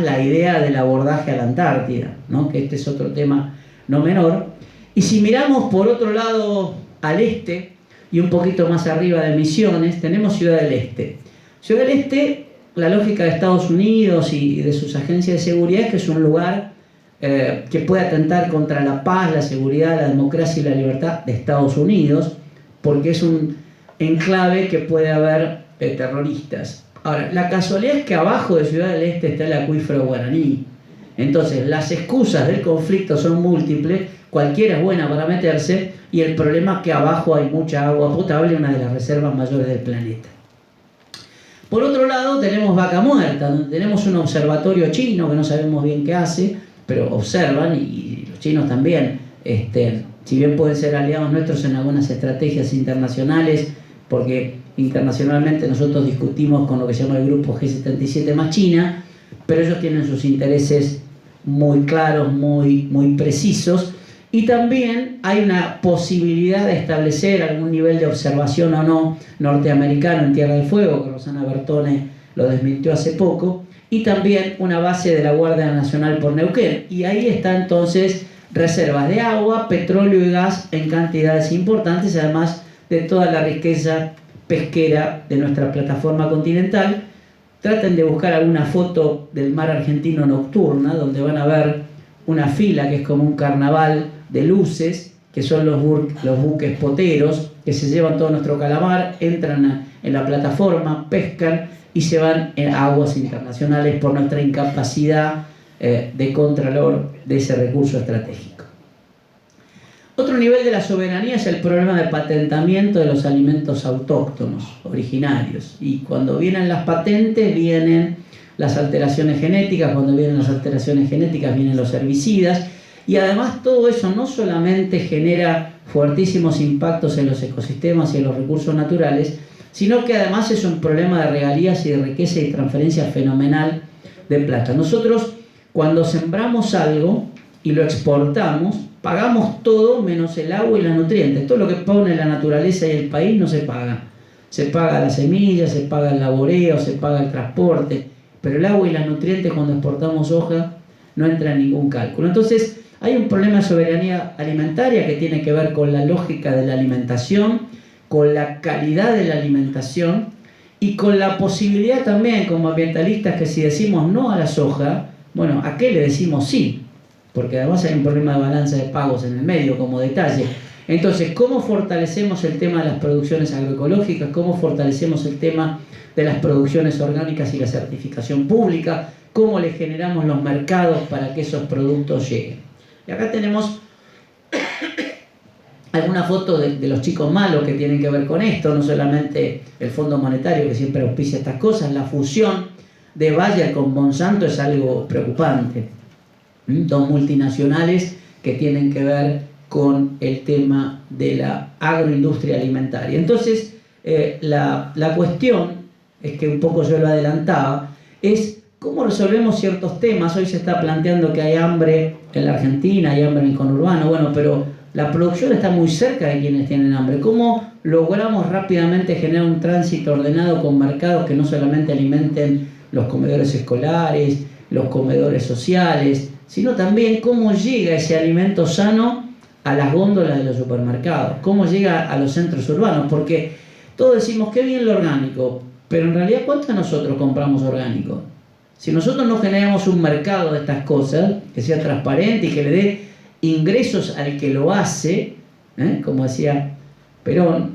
la idea del abordaje a la Antártida, ¿no? Que este es otro tema no menor. Y si miramos por otro lado al este y un poquito más arriba de Misiones, tenemos Ciudad del Este. Ciudad del Este, la lógica de Estados Unidos y de sus agencias de seguridad es que es un lugar que puede atentar contra la paz, la seguridad, la democracia y la libertad de Estados Unidos, porque es un enclave que puede haber terroristas. Ahora, la casualidad es que abajo de Ciudad del Este está el acuífero guaraní. Entonces, las excusas del conflicto son múltiples, cualquiera es buena para meterse, y el problema es que abajo hay mucha agua potable, una de las reservas mayores del planeta. Por otro lado, tenemos Vaca Muerta, donde tenemos un observatorio chino que no sabemos bien qué hace, pero observan, y los chinos también, si bien pueden ser aliados nuestros en algunas estrategias internacionales, porque internacionalmente nosotros discutimos con lo que se llama el grupo G77 más China, pero ellos tienen sus intereses muy claros, muy precisos, y también hay una posibilidad de establecer algún nivel de observación o no norteamericano en Tierra del Fuego, que Rosana Bertone lo desmintió hace poco, y también una base de la Guardia Nacional por Neuquén, y ahí está entonces reservas de agua, petróleo y gas en cantidades importantes, además de toda la riqueza pesquera de nuestra plataforma continental. Traten de buscar alguna foto del mar argentino nocturna, donde van a ver una fila que es como un carnaval de luces, que son los buques poteros, que se llevan todo nuestro calamar, entran en la plataforma, pescan y se van en aguas internacionales por nuestra incapacidad de contralor de ese recurso estratégico. Otro nivel de la soberanía es el problema de patentamiento de los alimentos autóctonos, originarios. Y cuando vienen las patentes, vienen las alteraciones genéticas, cuando vienen las alteraciones genéticas, vienen los herbicidas, y además todo eso no solamente genera fuertísimos impactos en los ecosistemas y en los recursos naturales, sino que además es un problema de regalías y de riqueza y transferencia fenomenal de plata. Nosotros, cuando sembramos algo y lo exportamos, pagamos todo menos el agua y los nutrientes. Todo lo que pone la naturaleza y el país no se paga. Se paga la semilla, se paga el laboreo, se paga el transporte, pero el agua y los nutrientes cuando exportamos soja no entra en ningún cálculo. Entonces hay un problema de soberanía alimentaria que tiene que ver con la lógica de la alimentación, con la calidad de la alimentación y con la posibilidad también como ambientalistas que si decimos no a la soja, bueno, ¿a qué le decimos sí? Porque además hay un problema de balanza de pagos en el medio como detalle. Entonces, ¿cómo fortalecemos el tema de las producciones agroecológicas? ¿Cómo fortalecemos el tema de las producciones orgánicas y la certificación pública? ¿Cómo le generamos los mercados para que esos productos lleguen? Y acá tenemos alguna foto de los chicos malos que tienen que ver con esto, no solamente el Fondo Monetario que siempre auspicia estas cosas, la fusión de Bayer con Monsanto es algo preocupante. Dos multinacionales que tienen que ver con el tema de la agroindustria alimentaria. Entonces, la cuestión, es que un poco yo lo adelantaba, es cómo resolvemos ciertos temas. Hoy se está planteando que hay hambre en la Argentina, hay hambre en el conurbano, bueno, pero la producción está muy cerca de quienes tienen hambre. ¿Cómo logramos rápidamente generar un tránsito ordenado con mercados que no solamente alimenten los comedores escolares, los comedores sociales, sino también cómo llega ese alimento sano a las góndolas de los supermercados, cómo llega a los centros urbanos? Porque todos decimos qué bien lo orgánico, pero en realidad ¿cuánto nosotros compramos orgánico? Si nosotros no generamos un mercado de estas cosas, que sea transparente y que le dé ingresos al que lo hace, como decía Perón,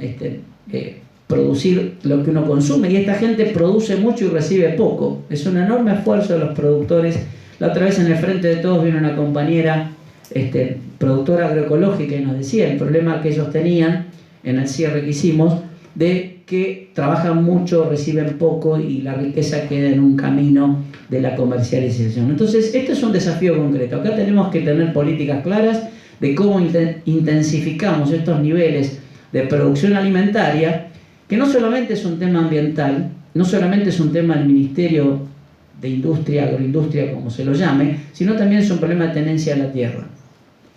producir lo que uno consume, y esta gente produce mucho y recibe poco. Es un enorme esfuerzo de los productores. La otra vez en el Frente de Todos vino una compañera productora agroecológica y nos decía el problema que ellos tenían en el cierre que hicimos, de que trabajan mucho, reciben poco y la riqueza queda en un camino de la comercialización. Entonces, este es un desafío concreto. Acá tenemos que tener políticas claras de cómo intensificamos estos niveles de producción alimentaria, que no solamente es un tema ambiental, no solamente es un tema del Ministerio de Industria, Agroindustria, como se lo llame, sino también es un problema de tenencia de la tierra.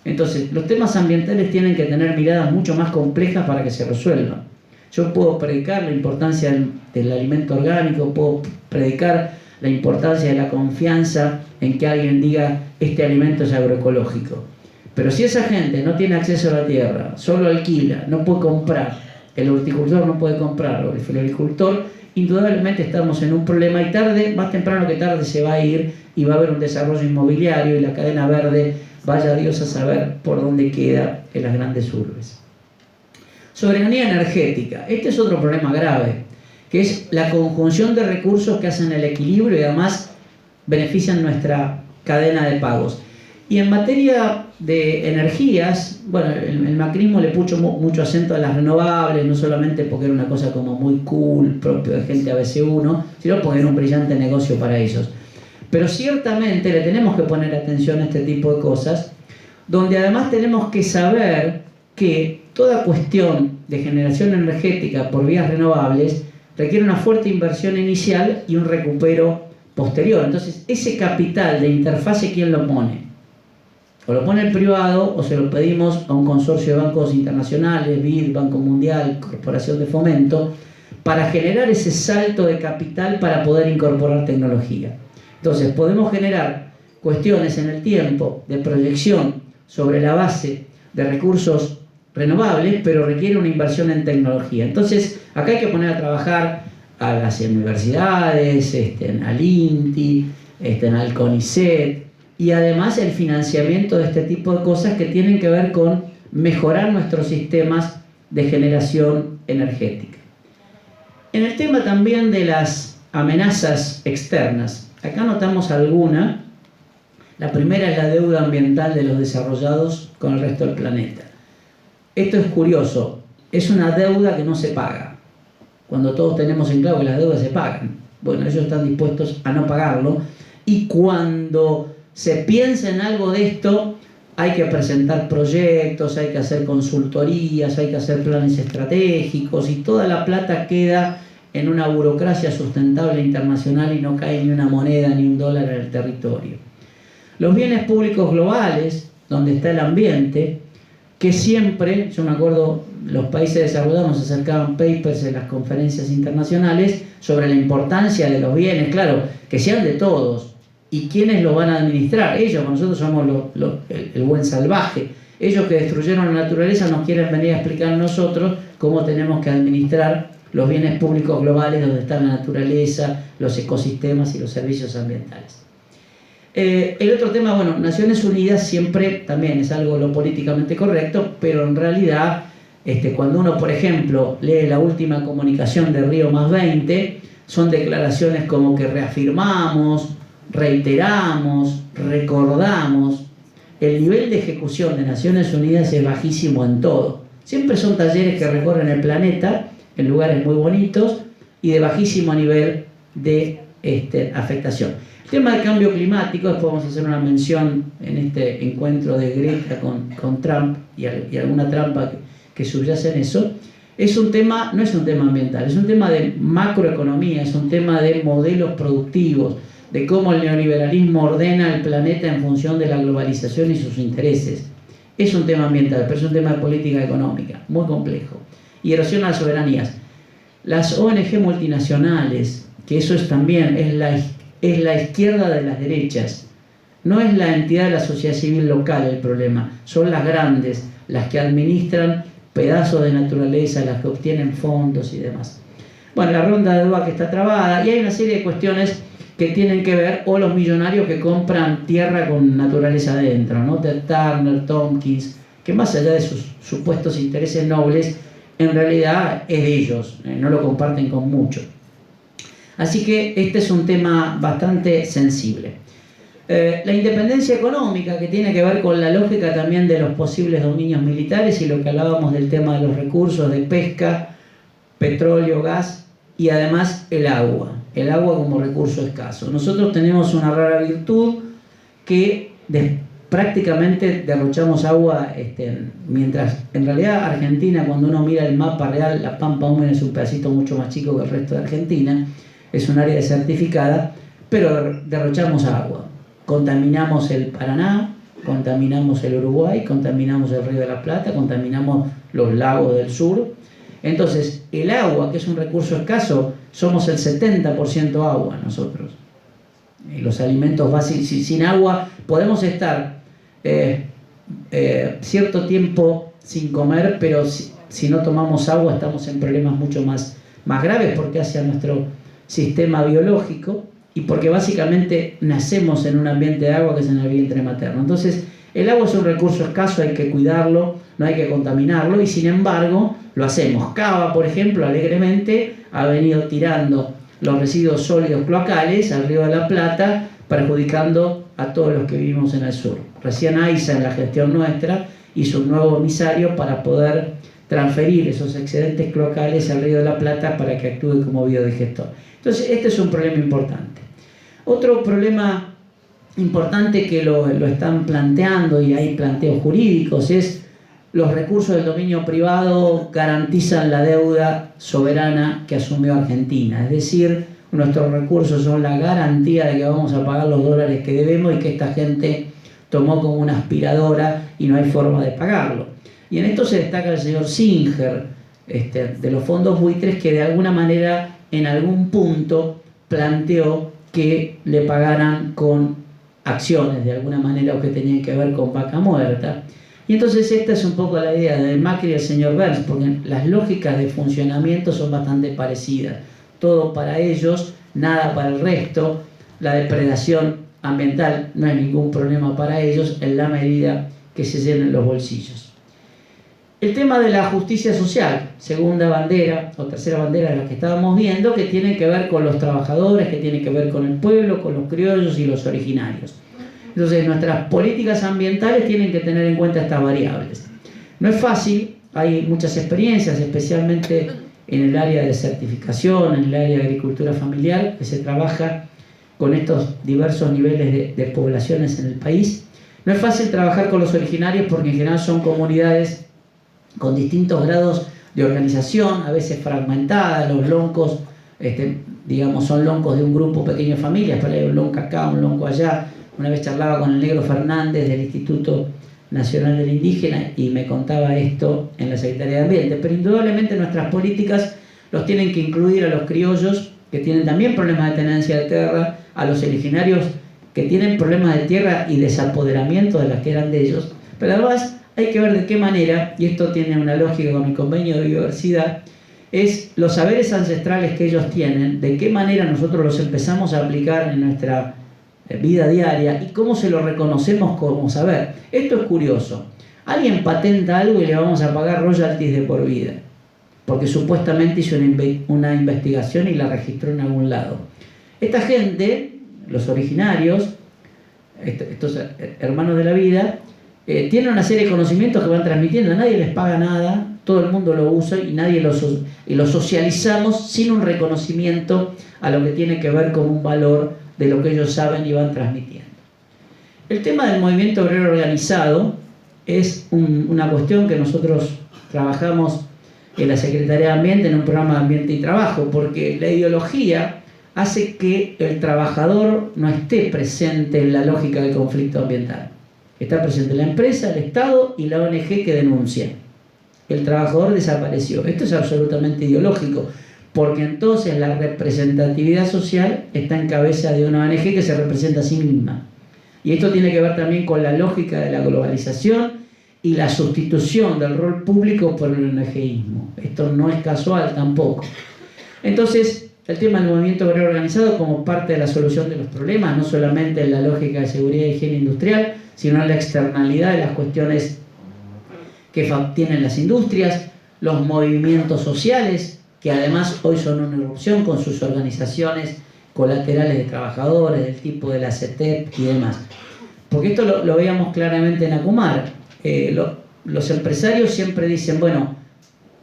Entonces, los temas ambientales tienen que tener miradas mucho más complejas para que se resuelvan. Yo puedo predicar la importancia del alimento orgánico, puedo predicar la importancia de la confianza en que alguien diga este alimento es agroecológico. Pero si esa gente no tiene acceso a la tierra, solo alquila, no puede comprar, el horticultor no puede comprar, o el floricultor, indudablemente estamos en un problema y tarde, más temprano que tarde se va a ir y va a haber un desarrollo inmobiliario y la cadena verde, vaya Dios a saber por dónde queda en las grandes urbes. Soberanía energética, este es otro problema grave, que es la conjunción de recursos que hacen el equilibrio y además benefician nuestra cadena de pagos. Y en materia de energías, bueno, el macrismo le puso mucho acento a las renovables, no solamente porque era una cosa como muy cool, propio de gente ABC1, sino porque era un brillante negocio para ellos. Pero ciertamente le tenemos que poner atención a este tipo de cosas, donde además tenemos que saber que toda cuestión de generación energética por vías renovables requiere una fuerte inversión inicial y un recupero posterior. Entonces, ese capital de interfase, ¿quién lo pone? O lo pone el privado o se lo pedimos a un consorcio de bancos internacionales, BID, Banco Mundial, Corporación de Fomento, para generar ese salto de capital para poder incorporar tecnología. Entonces, podemos generar cuestiones en el tiempo de proyección sobre la base de recursos renovables, pero requiere una inversión en tecnología. Entonces, acá hay que poner a trabajar a las universidades, al INTI, al CONICET, y además el financiamiento de este tipo de cosas que tienen que ver con mejorar nuestros sistemas de generación energética. En el tema también de las amenazas externas, acá notamos alguna. La primera es la deuda ambiental de los desarrollados con el resto del planeta. Esto es curioso, es una deuda que no se paga, cuando todos tenemos en claro que las deudas se pagan. Bueno, ellos están dispuestos a no pagarlo, y cuando se piensa en algo de esto, hay que presentar proyectos, hay que hacer consultorías, hay que hacer planes estratégicos, y toda la plata queda en una burocracia sustentable internacional y no cae ni una moneda ni un dólar en el territorio. Los bienes públicos globales, donde está el ambiente, que siempre, yo me acuerdo, los países desarrollados nos acercaban papers en las conferencias internacionales sobre la importancia de los bienes, claro, que sean de todos. ¿Y quiénes lo van a administrar? Ellos, nosotros somos el buen salvaje. Ellos que destruyeron la naturaleza nos quieren venir a explicar a nosotros cómo tenemos que administrar los bienes públicos globales donde está la naturaleza, los ecosistemas y los servicios ambientales. El otro tema, bueno, Naciones Unidas siempre también es algo lo políticamente correcto, pero en realidad, cuando uno, por ejemplo, lee la última comunicación de Río +20, son declaraciones como que reafirmamos, reiteramos, recordamos. El nivel de ejecución de Naciones Unidas es bajísimo en todo. Siempre son talleres que recorren el planeta en lugares muy bonitos y de bajísimo nivel de afectación. El tema del cambio climático, después vamos a hacer una mención en este encuentro de Greta con Trump y alguna trampa que subyace en eso. Es un tema, no es un tema ambiental, es un tema de macroeconomía, es un tema de modelos productivos, de cómo el neoliberalismo ordena el planeta en función de la globalización y sus intereses. Es un tema ambiental, pero es un tema de política económica, muy complejo. Y erosiona las soberanías. Las ONG multinacionales, que eso es también, es la izquierda de las derechas. No es la entidad de la sociedad civil local el problema, son las grandes, las que administran pedazos de naturaleza, las que obtienen fondos y demás. Bueno, la ronda de Doha que está trabada, y hay una serie de cuestiones que tienen que ver, o los millonarios que compran tierra con naturaleza adentro, ¿no? Ted Turner, Tompkins, que más allá de sus supuestos intereses nobles, en realidad es de ellos, no lo comparten con muchos. Así que este es un tema bastante sensible. La independencia económica, que tiene que ver con la lógica también de los posibles dominios militares y lo que hablábamos del tema de los recursos de pesca, petróleo, gas y además el agua como recurso escaso. Nosotros tenemos una rara virtud que prácticamente derrochamos agua, mientras en realidad Argentina, cuando uno mira el mapa real, la Pampa Húmeda es un pedacito mucho más chico que el resto de Argentina, es un área desertificada, pero derrochamos agua. Contaminamos el Paraná, contaminamos el Uruguay, contaminamos el Río de la Plata, contaminamos los lagos del sur. Entonces, el agua, que es un recurso escaso, somos el 70% agua nosotros. los alimentos básicos. Sin agua podemos estar cierto tiempo sin comer, pero si no tomamos agua estamos en problemas mucho más graves, porque hace a nuestro sistema biológico y porque básicamente nacemos en un ambiente de agua que es en el vientre materno. Entonces el agua es un recurso escaso, hay que cuidarlo, no hay que contaminarlo, y sin embargo lo hacemos. Cava, por ejemplo, alegremente ha venido tirando los residuos sólidos cloacales al Río de la Plata, perjudicando a todos los que vivimos en el sur. Recién AISA, en la gestión nuestra, hizo un nuevo emisario para poder transferir esos excedentes cloacales al Río de la Plata para que actúe como biodigestor. Entonces este es un problema importante. Otro problema importante que lo están planteando, y hay planteos jurídicos, es los recursos del dominio privado garantizan la deuda soberana que asumió Argentina. Es decir, nuestros recursos son la garantía de que vamos a pagar los dólares que debemos y que esta gente tomó como una aspiradora y no hay forma de pagarlo. Y en esto se destaca el señor Singer, de los fondos buitres, que de alguna manera en algún punto planteó que le pagaran con acciones de alguna manera o que tenían que ver con vaca muerta. Y entonces esta es un poco la idea del Macri y el señor Burns, porque las lógicas de funcionamiento son bastante parecidas. Todo para ellos, nada para el resto. La depredación ambiental no es ningún problema para ellos en la medida que se llenen los bolsillos. El tema de la justicia social, segunda bandera o tercera bandera de la que estábamos viendo, que tiene que ver con los trabajadores, que tiene que ver con el pueblo, con los criollos y los originarios. Entonces nuestras políticas ambientales tienen que tener en cuenta estas variables. No es fácil, hay muchas experiencias, especialmente en el área de certificación, en el área de agricultura familiar, que se trabaja con estos diversos niveles de poblaciones en el país. No es fácil trabajar con los originarios porque en general son comunidades con distintos grados de organización, a veces fragmentadas. Los loncos, digamos, son loncos de un grupo pequeño de familias, pero hay un lonco acá, un lonco allá. Una vez charlaba con el Negro Fernández del Instituto Nacional del Indígena y me contaba esto en la Secretaría de Ambiente. Pero indudablemente nuestras políticas los tienen que incluir a los criollos, que tienen también problemas de tenencia de tierra, a los originarios, que tienen problemas de tierra y desapoderamiento de las que eran de ellos, pero además hay que ver de qué manera, y esto tiene una lógica con el convenio de biodiversidad, es los saberes ancestrales que ellos tienen, de qué manera nosotros los empezamos a aplicar en nuestra vida diaria y cómo se lo reconocemos como saber. Esto es curioso. Alguien patenta algo y le vamos a pagar royalties de por vida, porque supuestamente hizo una investigación y la registró en algún lado. Esta gente, los originarios, estos hermanos de la vida, tienen una serie de conocimientos que van transmitiendo, nadie les paga nada, todo el mundo lo usa y nadie lo socializamos sin un reconocimiento a lo que tiene que ver con un valor de lo que ellos saben y van transmitiendo. El tema del movimiento obrero organizado es una cuestión que nosotros trabajamos en la Secretaría de Ambiente en un programa de Ambiente y Trabajo, porque la ideología hace que el trabajador no esté presente en la lógica del conflicto ambiental. Está presente la empresa, el Estado y la ONG que denuncia. El trabajador desapareció. Esto es absolutamente ideológico, porque entonces la representatividad social está en cabeza de una ONG que se representa a sí misma. Y esto tiene que ver también con la lógica de la globalización y la sustitución del rol público por el ONGismo. Esto no es casual tampoco. Entonces, el tema del movimiento obrero organizado como parte de la solución de los problemas, no solamente en la lógica de seguridad y higiene industrial, sino en la externalidad de las cuestiones que tienen las industrias, los movimientos sociales, que además hoy son una erupción con sus organizaciones colaterales de trabajadores, del tipo de la CETEP y demás. Porque esto lo veíamos claramente en Acumar. Los empresarios siempre dicen, bueno,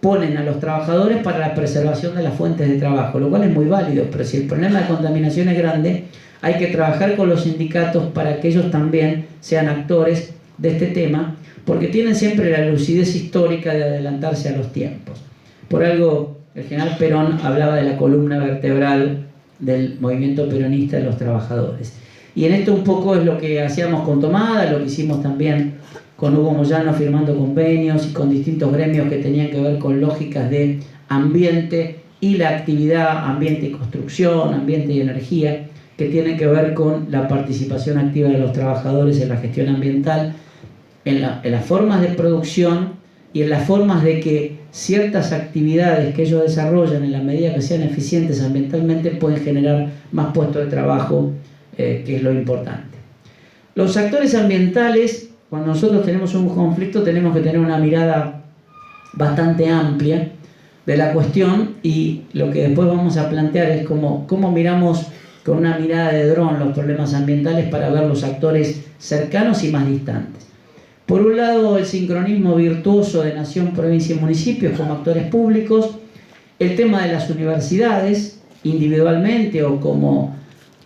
ponen a los trabajadores para la preservación de las fuentes de trabajo, lo cual es muy válido, pero si el problema de contaminación es grande, hay que trabajar con los sindicatos para que ellos también sean actores de este tema, porque tienen siempre la lucidez histórica de adelantarse a los tiempos. Por algo, el general Perón hablaba de la columna vertebral del movimiento peronista de los trabajadores. Y en esto un poco es lo que hacíamos con Tomada, lo que hicimos también con Hugo Moyano firmando convenios y con distintos gremios que tenían que ver con lógicas de ambiente y la actividad ambiente y construcción, ambiente y energía, que tienen que ver con la participación activa de los trabajadores en la gestión ambiental, en las formas de producción y en las formas de que ciertas actividades que ellos desarrollan, en la medida que sean eficientes ambientalmente, pueden generar más puestos de trabajo, que es lo importante. Los actores ambientales, cuando nosotros tenemos un conflicto, tenemos que tener una mirada bastante amplia de la cuestión, y lo que después vamos a plantear es cómo miramos con una mirada de dron los problemas ambientales para ver los actores cercanos y más distantes. Por un lado, el sincronismo virtuoso de nación, provincia y municipios como actores públicos, el tema de las universidades individualmente o como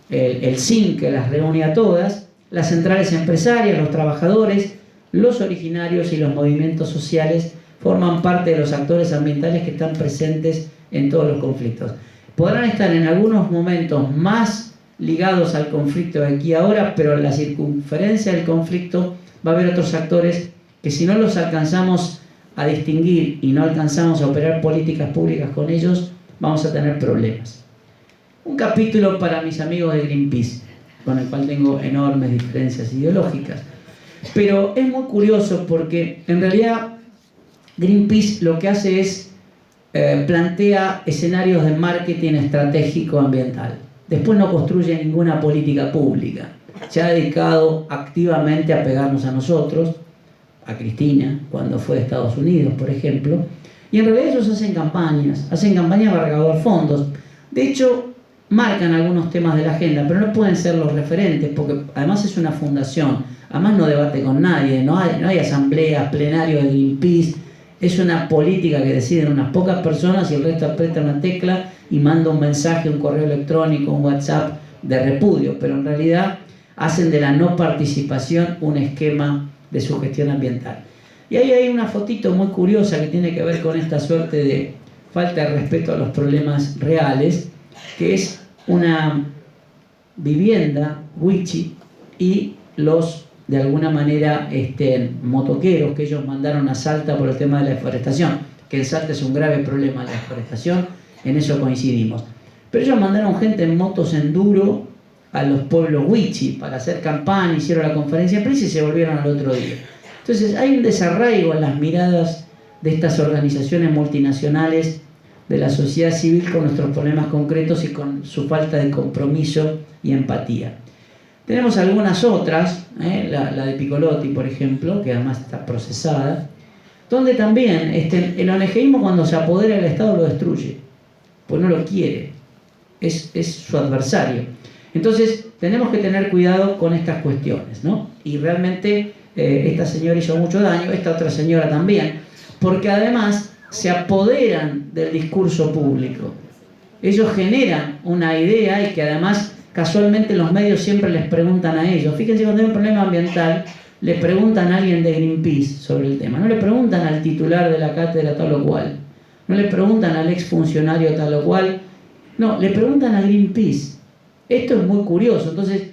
el SIN que las reúne a todas, las centrales empresarias, los trabajadores, los originarios y los movimientos sociales forman parte de los actores ambientales que están presentes en todos los conflictos. Podrán estar en algunos momentos más ligados al conflicto de aquí a ahora, pero en la circunferencia del conflicto va a haber otros actores que, si no los alcanzamos a distinguir y no alcanzamos a operar políticas públicas con ellos, vamos a tener problemas. Un capítulo para mis amigos de Greenpeace, con el cual tengo enormes diferencias ideológicas, pero es muy curioso porque en realidad Greenpeace lo que hace es plantea escenarios de marketing estratégico ambiental. Después no construye ninguna política pública. Se ha dedicado activamente a pegarnos a nosotros, a Cristina, cuando fue a Estados Unidos, por ejemplo, y en realidad ellos hacen campañas para recaudar fondos. De hecho, marcan algunos temas de la agenda, pero no pueden ser los referentes, porque además es una fundación, además no debate con nadie, no hay asambleas, plenarios de Greenpeace. Es una política que deciden unas pocas personas y el resto aprieta una tecla y manda un mensaje, un correo electrónico, un WhatsApp de repudio, pero en realidad hacen de la no participación un esquema de su gestión ambiental. Y ahí hay una fotito muy curiosa que tiene que ver con esta suerte de falta de respeto a los problemas reales, que es una vivienda wichi y los, de alguna manera, motoqueros que ellos mandaron a Salta por el tema de la deforestación, que en Salta es un grave problema la deforestación, en eso coincidimos. Pero ellos mandaron gente en motos enduro a los pueblos wichi para hacer campaña, hicieron la conferencia de prensa y se volvieron al otro día. Entonces hay un desarraigo en las miradas de estas organizaciones multinacionales de la sociedad civil con nuestros problemas concretos y con su falta de compromiso y empatía. Tenemos algunas otras, la de Piccolotti, por ejemplo, que además está procesada, donde también el ONGismo, cuando se apodera del Estado, lo destruye, pues no lo quiere, es su adversario. Entonces tenemos que tener cuidado con estas cuestiones, ¿no? Y realmente esta señora hizo mucho daño, esta otra señora también, porque además se apoderan del discurso público. Ellos generan una idea y que además casualmente los medios siempre les preguntan a ellos. Fíjense, cuando hay un problema ambiental, le preguntan a alguien de Greenpeace sobre el tema. No le preguntan al titular de la cátedra tal o cual. No le preguntan al exfuncionario tal o cual. No, le preguntan a Greenpeace. Esto es muy curioso. Entonces,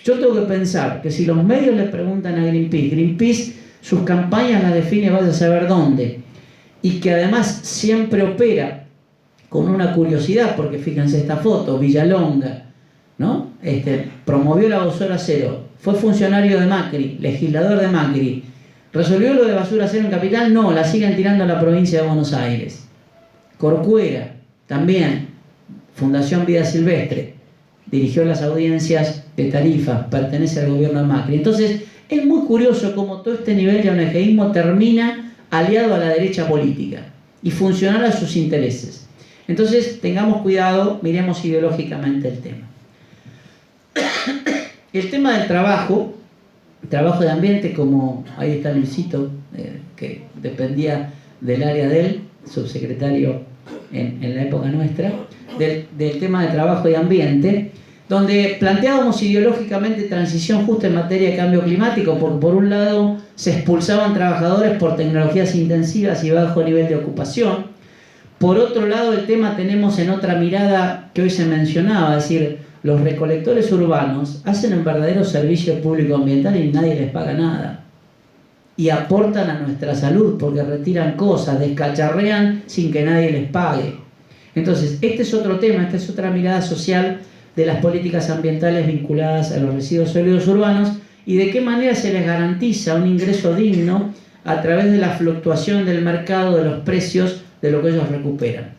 yo tengo que pensar que si los medios le preguntan a Greenpeace sus campañas las define vaya a saber dónde. Y que además siempre opera con una curiosidad, porque fíjense esta foto, Villalonga, ¿no? Promovió la basura cero, fue funcionario de Macri, legislador de Macri. ¿Resolvió lo de basura cero en Capital? No, la siguen tirando a la provincia de Buenos Aires. Corcuera, también, Fundación Vida Silvestre, dirigió las audiencias de tarifas, pertenece al gobierno de Macri. Entonces, es muy curioso cómo todo este nivel de ONGismo termina aliado a la derecha política y funcional a sus intereses. Entonces, tengamos cuidado, miremos ideológicamente el tema. El tema del trabajo de ambiente, como ahí está Luisito, que dependía del área de él, subsecretario en la época nuestra, del tema de trabajo y ambiente, donde planteábamos ideológicamente transición justa en materia de cambio climático, porque por un lado se expulsaban trabajadores por tecnologías intensivas y bajo nivel de ocupación. Por otro lado, el tema tenemos en otra mirada que hoy se mencionaba, es decir, los recolectores urbanos hacen un verdadero servicio público ambiental y nadie les paga nada. Y aportan a nuestra salud porque retiran cosas, descacharrean sin que nadie les pague. Entonces, este es otro tema, esta es otra mirada social de las políticas ambientales vinculadas a los residuos sólidos urbanos y de qué manera se les garantiza un ingreso digno a través de la fluctuación del mercado de los precios de lo que ellos recuperan.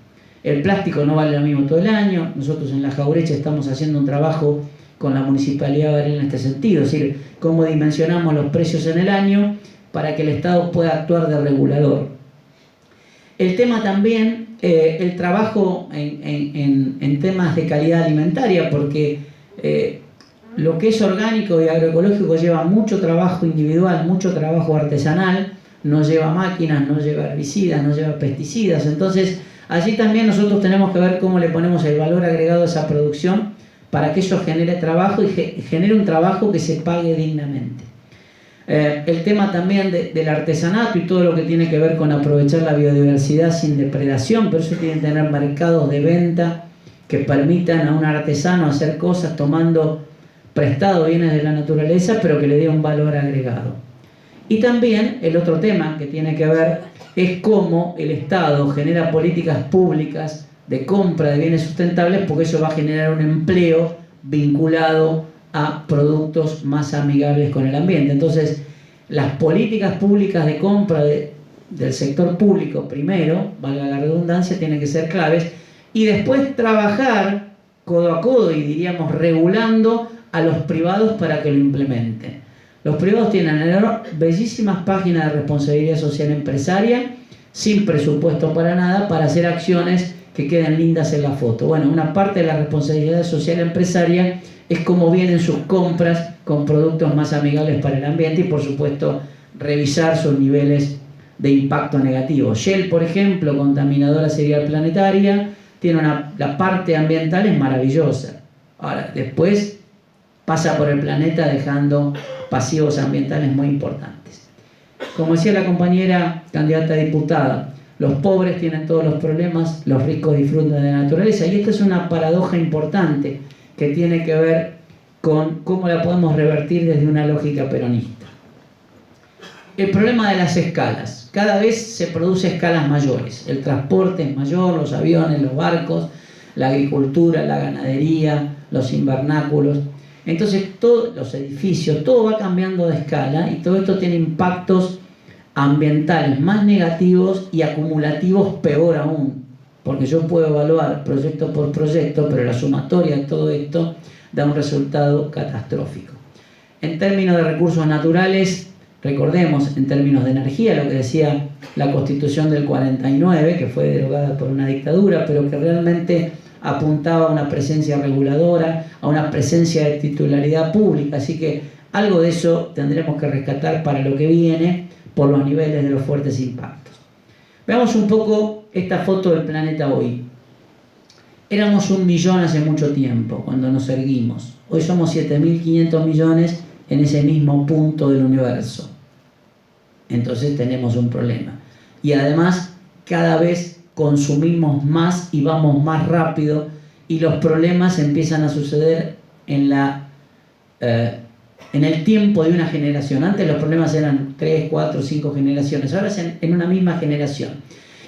El plástico no vale lo mismo todo el año. Nosotros en La Jaureche estamos haciendo un trabajo con la Municipalidad de Varela en este sentido, es decir, cómo dimensionamos los precios en el año para que el Estado pueda actuar de regulador. El tema también, el trabajo en temas de calidad alimentaria, porque lo que es orgánico y agroecológico lleva mucho trabajo individual, mucho trabajo artesanal, no lleva máquinas, no lleva herbicidas, no lleva pesticidas. Entonces, allí también nosotros tenemos que ver cómo le ponemos el valor agregado a esa producción para que eso genere trabajo y genere un trabajo que se pague dignamente. El tema también del artesanato y todo lo que tiene que ver con aprovechar la biodiversidad sin depredación, pero eso tiene que tener mercados de venta que permitan a un artesano hacer cosas tomando prestado bienes de la naturaleza, pero que le dé un valor agregado. Y también el otro tema que tiene que ver es cómo el Estado genera políticas públicas de compra de bienes sustentables, porque eso va a generar un empleo vinculado a productos más amigables con el ambiente. Entonces, las políticas públicas de compra del sector público, primero, valga la redundancia, tienen que ser claves, y después trabajar codo a codo y diríamos regulando a los privados para que lo implementen. Los privados tienen bellísimas páginas de responsabilidad social empresaria, sin presupuesto para nada, para hacer acciones que queden lindas en la foto. Bueno, una parte de la responsabilidad social empresaria es cómo vienen sus compras con productos más amigables para el ambiente y, por supuesto, revisar sus niveles de impacto negativo. Shell, por ejemplo, contaminadora serial planetaria, tiene la parte ambiental es maravillosa. Ahora, después pasa por el planeta dejando pasivos ambientales muy importantes. Como decía la compañera candidata a diputada, los pobres tienen todos los problemas, los ricos disfrutan de la naturaleza, y esta es una paradoja importante que tiene que ver con cómo la podemos revertir desde una lógica peronista. El problema de las escalas. Cada vez se produce escalas mayores. El transporte es mayor, los aviones, los barcos, la agricultura, la ganadería, los invernáculos. Entonces, todos los edificios, todo va cambiando de escala y todo esto tiene impactos ambientales más negativos y acumulativos peor aún. Porque yo puedo evaluar proyecto por proyecto, pero la sumatoria de todo esto da un resultado catastrófico. En términos de recursos naturales, recordemos, en términos de energía, lo que decía la Constitución del 49, que fue derogada por una dictadura, pero que realmente apuntaba a una presencia reguladora, a una presencia de titularidad pública. Así que algo de eso tendremos que rescatar para lo que viene por los niveles de los fuertes impactos. Veamos un poco esta foto del planeta hoy. Éramos 1 millón hace mucho tiempo, cuando nos erguimos. Hoy somos 7.500 millones en ese mismo punto del universo. Entonces tenemos un problema. Y además, cada vez consumimos más y vamos más rápido, y los problemas empiezan a suceder en el tiempo de una generación. Antes los problemas eran 3, 4, 5 generaciones, ahora es en una misma generación.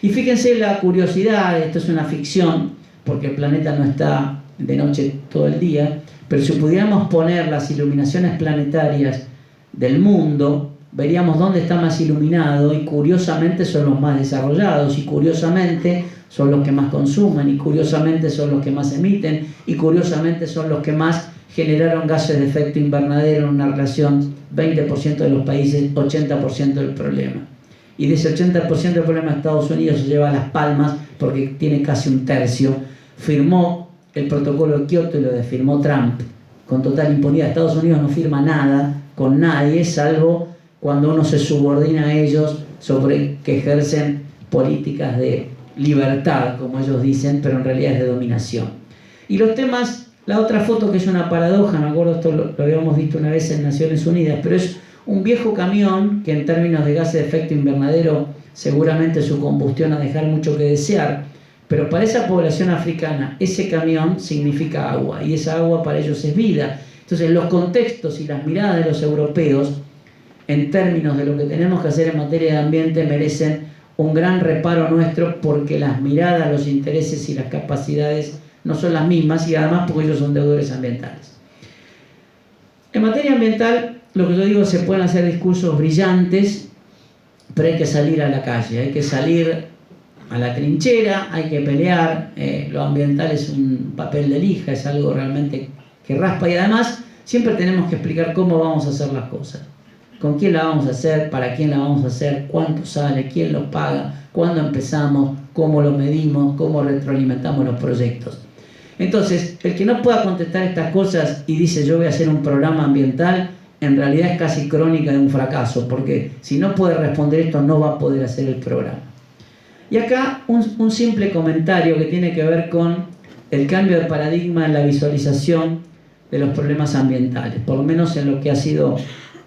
Y fíjense la curiosidad, esto es una ficción, porque el planeta no está de noche todo el día, pero si pudiéramos poner las iluminaciones planetarias del mundo, veríamos dónde está más iluminado, y curiosamente son los más desarrollados, y curiosamente son los que más consumen, y curiosamente son los que más emiten, y curiosamente son los que más generaron gases de efecto invernadero en una relación 20% de los países, 80% del problema. Y de ese 80% del problema Estados Unidos se lleva las palmas porque tiene casi 1/3. Firmó el protocolo de Kioto y lo desfirmó Trump con total impunidad. Estados Unidos no firma nada con nadie, salvo cuando uno se subordina a ellos sobre que ejercen políticas de libertad, como ellos dicen, pero en realidad es de dominación. Y los temas, la otra foto que es una paradoja, me acuerdo, esto lo habíamos visto una vez en Naciones Unidas, pero es un viejo camión que en términos de gases de efecto invernadero seguramente su combustión a dejar mucho que desear, pero para esa población africana ese camión significa agua, y esa agua para ellos es vida. Entonces los contextos y las miradas de los europeos en términos de lo que tenemos que hacer en materia de ambiente merecen un gran reparo nuestro, porque las miradas, los intereses y las capacidades no son las mismas y además porque ellos son deudores ambientales. En materia ambiental, lo que yo digo, se pueden hacer discursos brillantes, pero hay que salir a la calle, hay que salir a la trinchera, hay que pelear. Lo ambiental es un papel de lija, es algo realmente que raspa, y además siempre tenemos que explicar cómo vamos a hacer las cosas, con quién la vamos a hacer, para quién la vamos a hacer, cuánto sale, quién lo paga, cuándo empezamos, cómo lo medimos, cómo retroalimentamos los proyectos. Entonces, el que no pueda contestar estas cosas y dice yo voy a hacer un programa ambiental, en realidad es casi crónica de un fracaso, porque si no puede responder esto no va a poder hacer el programa. Y acá un simple comentario que tiene que ver con el cambio de paradigma en la visualización de los problemas ambientales, por lo menos en lo que ha sido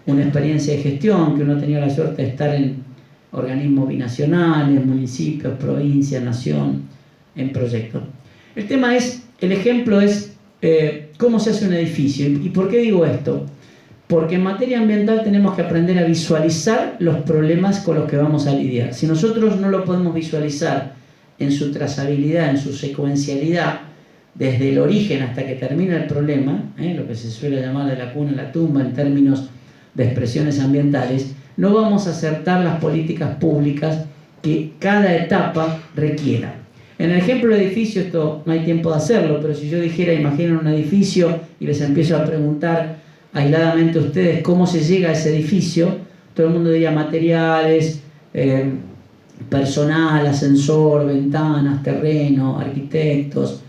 una experiencia de gestión, que uno ha tenido la suerte de estar en organismos binacionales, municipios, provincias, nación, en proyectos. El ejemplo es cómo se hace un edificio. ¿Y por qué digo esto? Porque en materia ambiental tenemos que aprender a visualizar los problemas con los que vamos a lidiar. Si nosotros no lo podemos visualizar en su trazabilidad, en su secuencialidad, desde el origen hasta que termina el problema, lo que se suele llamar de la cuna a la tumba en términos de expresiones ambientales, no vamos a acertar las políticas públicas que cada etapa requiera. En el ejemplo del edificio, esto no hay tiempo de hacerlo, pero si yo dijera, imaginen un edificio y les empiezo a preguntar aisladamente a ustedes cómo se llega a ese edificio, todo el mundo diría materiales, personal, ascensor, ventanas, terreno, arquitectos.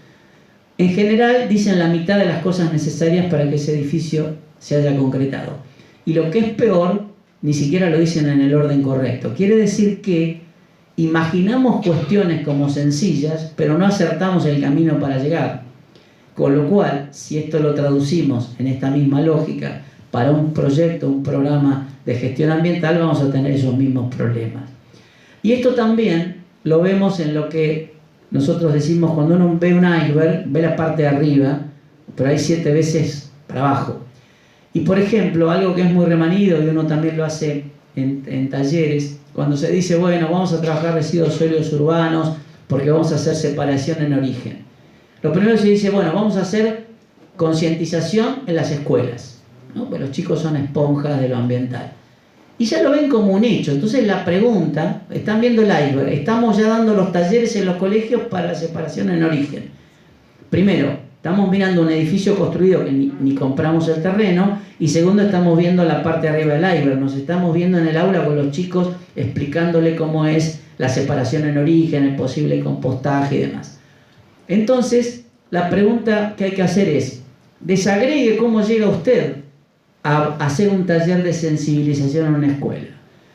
En general dicen la mitad de las cosas necesarias para que ese edificio se haya concretado. Y lo que es peor, ni siquiera lo dicen en el orden correcto. Quiere decir que imaginamos cuestiones como sencillas, pero no acertamos el camino para llegar. Con lo cual, si esto lo traducimos en esta misma lógica para un proyecto, un programa de gestión ambiental, vamos a tener esos mismos problemas. Y esto también lo vemos en lo que nosotros decimos cuando uno ve un iceberg, ve la parte de arriba, pero hay 7 veces para abajo. Y por ejemplo, algo que es muy remanido y uno también lo hace en talleres, cuando se dice, bueno, vamos a trabajar residuos sólidos urbanos porque vamos a hacer separación en origen. Lo primero se dice, bueno, vamos a hacer concientización en las escuelas, ¿no? Pues los chicos son esponjas de lo ambiental. Y ya lo ven como un hecho. Entonces la pregunta, están viendo el iceberg, estamos ya dando los talleres en los colegios para la separación en origen. Primero, estamos mirando un edificio construido que ni compramos el terreno, y segundo, estamos viendo la parte de arriba del iceberg, nos estamos viendo en el aula con los chicos explicándole cómo es la separación en origen, el posible compostaje y demás. Entonces, la pregunta que hay que hacer es, desagregue cómo llega usted a hacer un taller de sensibilización en una escuela.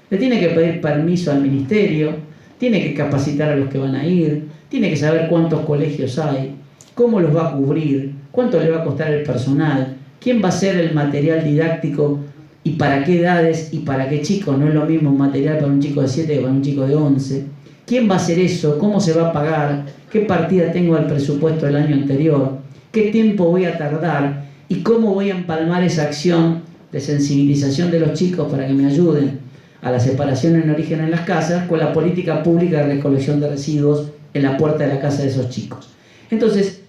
Le tiene que pedir permiso al ministerio, tiene que capacitar a los que van a ir, tiene que saber cuántos colegios hay, cómo los va a cubrir, cuánto le va a costar el personal, quién va a ser el material didáctico y para qué edades y para qué chicos. No es lo mismo un material para un chico de 7 que para un chico de 11. ¿Quién va a hacer eso? ¿Cómo se va a pagar? ¿Qué partida tengo del presupuesto del año anterior? ¿Qué tiempo voy a tardar? ¿Y cómo voy a empalmar esa acción de sensibilización de los chicos para que me ayuden a la separación en origen en las casas con la política pública de recolección de residuos en la puerta de la casa de esos chicos? Entonces,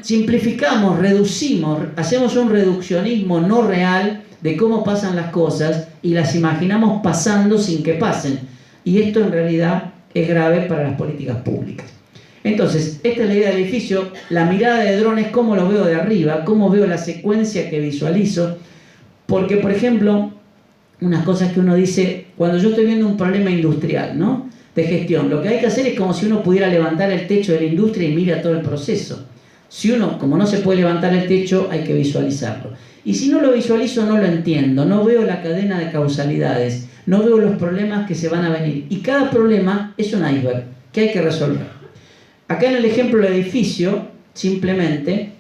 simplificamos, reducimos, hacemos un reduccionismo no real de cómo pasan las cosas y las imaginamos pasando sin que pasen. Y esto en realidad es grave para las políticas públicas. Entonces, esta es la idea del edificio. La mirada de dron es cómo lo veo de arriba, cómo veo la secuencia que visualizo. Porque, por ejemplo, unas cosas que uno dice, cuando yo estoy viendo un problema industrial, ¿no?, de gestión, lo que hay que hacer es como si uno pudiera levantar el techo de la industria y mira todo el proceso. Si uno, como no se puede levantar el techo, hay que visualizarlo. Y si no lo visualizo, no lo entiendo, no veo la cadena de causalidades, no veo los problemas que se van a venir. Y cada problema es un iceberg que hay que resolver. Acá en el ejemplo del edificio, simplemente,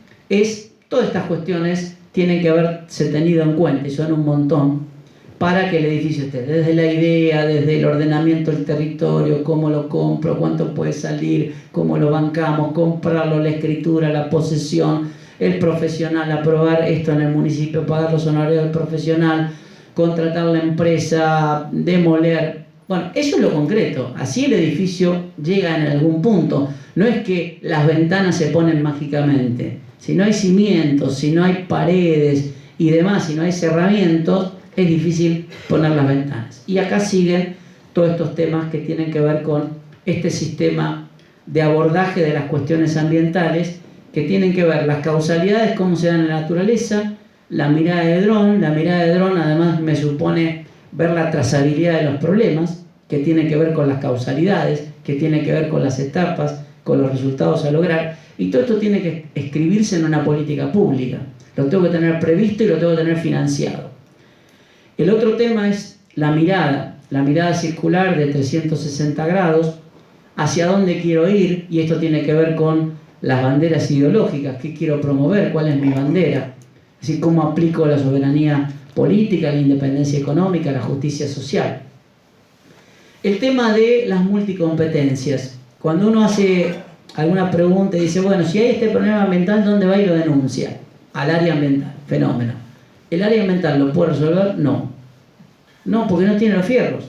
todas estas cuestiones tienen que haberse tenido en cuenta, y son un montón, para que el edificio esté. Desde la idea, desde el ordenamiento del territorio, cómo lo compro, cuánto puede salir, cómo lo bancamos, comprarlo, la escritura, la posesión, el profesional, aprobar esto en el municipio, pagar los honorarios del profesional, contratar la empresa, demoler. Bueno, eso es lo concreto. Así el edificio llega en algún punto. No es que las ventanas se ponen mágicamente. Si no hay cimientos, si no hay paredes y demás, si no hay cerramientos, es difícil poner las ventanas. Y acá siguen todos estos temas que tienen que ver con este sistema de abordaje de las cuestiones ambientales, que tienen que ver las causalidades, cómo se dan en la naturaleza, la mirada de dron. La mirada de dron además me supone ver la trazabilidad de los problemas, que tiene que ver con las causalidades, que tiene que ver con las etapas, con los resultados a lograr, y todo esto tiene que escribirse en una política pública. Lo tengo que tener previsto y lo tengo que tener financiado. El otro tema es la mirada circular de 360 grados, hacia dónde quiero ir, y esto tiene que ver con las banderas ideológicas, qué quiero promover, cuál es mi bandera, es decir, cómo aplico la soberanía política, la independencia económica, la justicia social. El tema de las multicompetencias. Cuando uno hace alguna pregunta y dice, bueno, si hay este problema ambiental, ¿dónde va y lo denuncia? Al área ambiental. Fenómeno. ¿El área ambiental lo puede resolver? No. No, porque no tiene los fierros.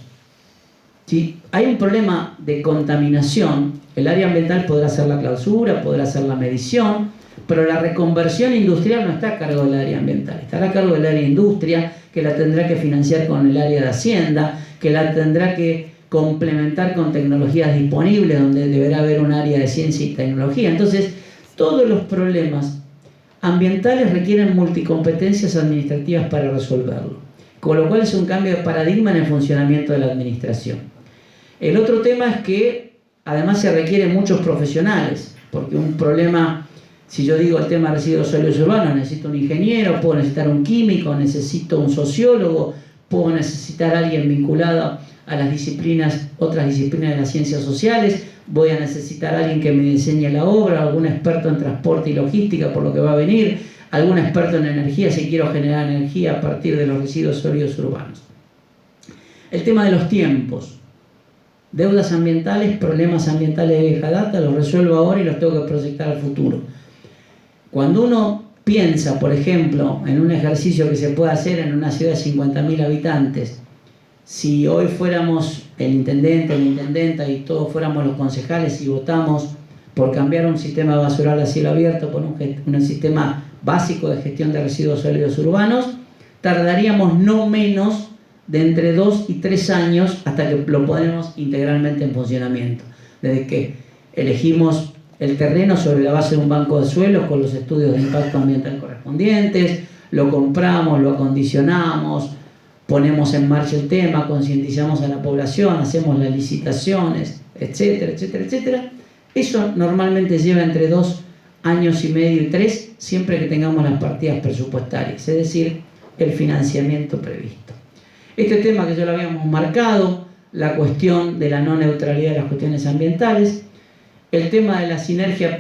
Si hay un problema de contaminación, el área ambiental podrá hacer la clausura, podrá hacer la medición, pero la reconversión industrial no está a cargo del área ambiental, estará a cargo del área de industria, que la tendrá que financiar con el área de Hacienda, que la tendrá que complementar con tecnologías disponibles, donde deberá haber un área de ciencia y tecnología. Entonces, todos los problemas ambientales requieren multicompetencias administrativas para resolverlo, con lo cual es un cambio de paradigma en el funcionamiento de la administración. El otro tema es que además se requieren muchos profesionales, porque un problema, si yo digo el tema de residuos sólidos urbanos, necesito un ingeniero, puedo necesitar un químico, necesito un sociólogo, puedo necesitar a alguien vinculado a las disciplinas, otras disciplinas de las ciencias sociales, voy a necesitar a alguien que me diseñe la obra, algún experto en transporte y logística por lo que va a venir, algún experto en energía si quiero generar energía a partir de los residuos sólidos urbanos. El tema de los tiempos. Deudas ambientales, problemas ambientales de vieja data, los resuelvo ahora y los tengo que proyectar al futuro. Cuando uno piensa, por ejemplo, en un ejercicio que se puede hacer en una ciudad de 50.000 habitantes, si hoy fuéramos el intendente, la intendenta y todos fuéramos los concejales y votamos por cambiar un sistema basural a cielo abierto por un sistema básico de gestión de residuos sólidos urbanos, tardaríamos no menos de entre 2 y 3 años hasta que lo ponemos integralmente en funcionamiento. Desde que elegimos el terreno sobre la base de un banco de suelos con los estudios de impacto ambiental correspondientes, lo compramos, lo acondicionamos, ponemos en marcha el tema, concientizamos a la población, hacemos las licitaciones, etcétera, etcétera, etcétera. Eso normalmente lleva entre 2 años y medio y 3, siempre que tengamos las partidas presupuestarias, es decir, el financiamiento previsto. Este tema que ya lo habíamos marcado, la cuestión de la no neutralidad de las cuestiones ambientales, el tema de la sinergia